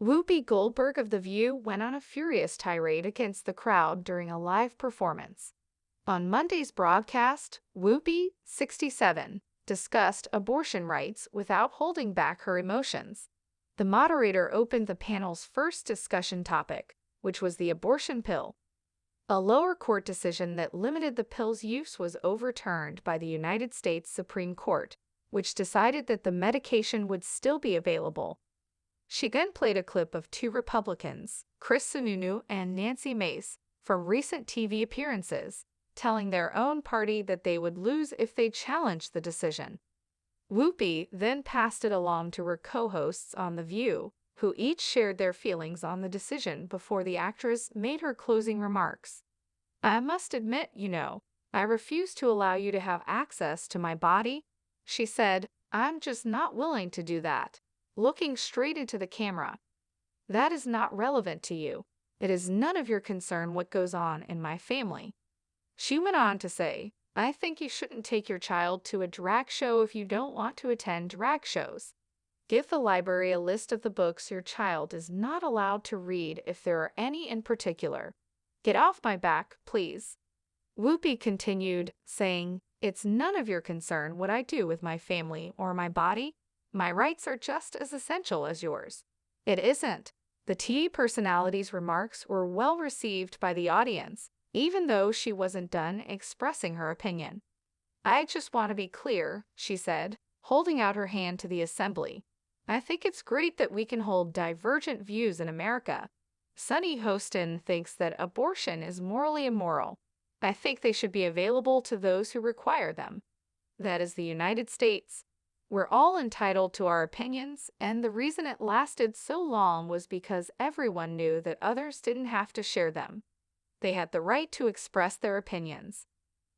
Whoopi Goldberg of The View went on a furious tirade against the crowd during a live performance. On Monday's broadcast, Whoopi, 67, discussed abortion rights without holding back her emotions. The moderator opened the panel's first discussion topic, which was the abortion pill. A lower court decision that limited the pill's use was overturned by the United States Supreme Court, which decided that the medication would still be available. She then played a clip of two Republicans, Chris Sununu and Nancy Mace, from recent TV appearances, telling their own party that they would lose if they challenged the decision. Whoopi then passed it along to her co-hosts on The View, who each shared their feelings on the decision before the actress made her closing remarks. "I must admit, I refuse to allow you to have access to my body," she said. "I'm just not willing to do that," looking straight into the camera. "That is not relevant to you. It is none of your concern what goes on in my family." She went on to say, "I think you shouldn't take your child to a drag show if you don't want to attend drag shows. Give the library a list of the books your child is not allowed to read if there are any in particular. Get off my back, please." Whoopi continued, saying, "It's none of your concern what I do with my family or my body. My rights are just as essential as yours." It isn't. The TV personality's remarks were well received by the audience, even though she wasn't done expressing her opinion. "I just want to be clear," she said, holding out her hand to the assembly. "I think it's great that we can hold divergent views in America. Sunny Hostin thinks that abortion is morally immoral. I think they should be available to those who require them. That is the United States. We're all entitled to our opinions, and the reason it lasted so long was because everyone knew that others didn't have to share them. They had the right to express their opinions.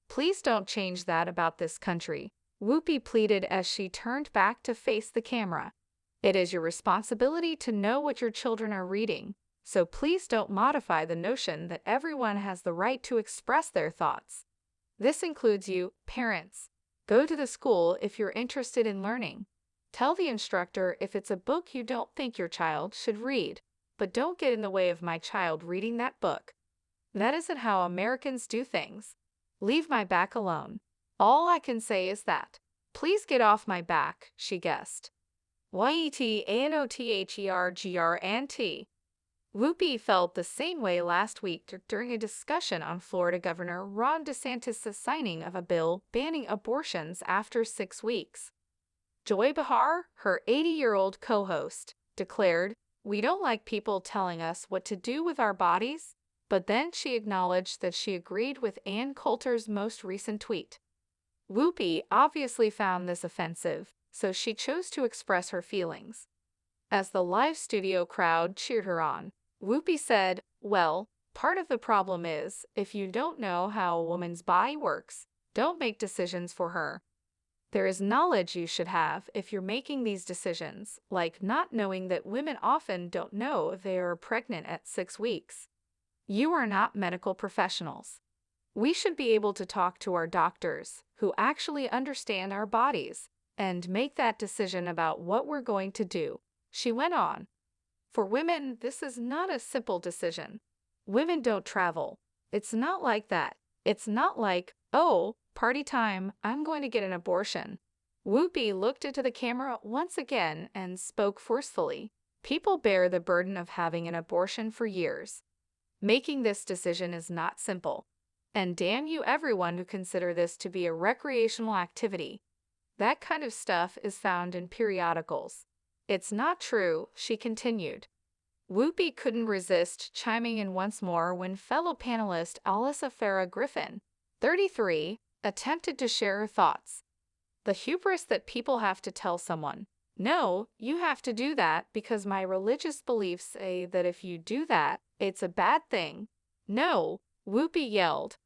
Please don't change that about this country," Whoopi pleaded as she turned back to face the camera. "It is your responsibility to know what your children are reading, so please don't modify the notion that everyone has the right to express their thoughts. This includes you, parents. Go to the school if you're interested in learning. Tell the instructor if it's a book you don't think your child should read, but don't get in the way of my child reading that book. That isn't how Americans do things. Leave my back alone. All I can say is that. Please get off my back," she guessed. YETANOTHERGRNT. Whoopi felt the same way last week during a discussion on Florida Governor Ron DeSantis' signing of a bill banning abortions after 6 weeks. Joy Behar, her 80-year-old co-host, declared, "We don't like people telling us what to do with our bodies," but then she acknowledged that she agreed with Ann Coulter's most recent tweet. Whoopi obviously found this offensive, so she chose to express her feelings. As the live studio crowd cheered her on, Whoopi said, "Well, part of the problem is, if you don't know how a woman's body works, don't make decisions for her. There is knowledge you should have if you're making these decisions, like not knowing that women often don't know if they are pregnant at 6 weeks. You are not medical professionals. We should be able to talk to our doctors, who actually understand our bodies, and make that decision about what we're going to do," she went on. "For women, this is not a simple decision. Women don't travel. It's not like that. It's not like, oh, party time, I'm going to get an abortion." Whoopi looked into the camera once again and spoke forcefully. "People bear the burden of having an abortion for years. Making this decision is not simple. And damn you everyone who consider this to be a recreational activity. That kind of stuff is found in periodicals. It's not true," she continued. Whoopi couldn't resist chiming in once more when fellow panelist Alyssa Farah Griffin, 33, attempted to share her thoughts. "The hubris that people have to tell someone, 'No, you have to do that because my religious beliefs say that if you do that, it's a bad thing.' No," Whoopi yelled.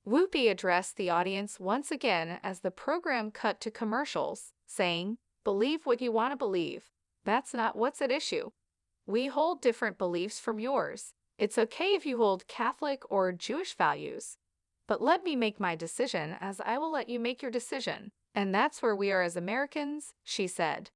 Whoopi addressed the audience once again as the program cut to commercials, saying, "Believe what you want to believe. That's not what's at issue. We hold different beliefs from yours. It's okay if you hold Catholic or Jewish values. But let me make my decision as I will let you make your decision. And that's where we are as Americans," she said.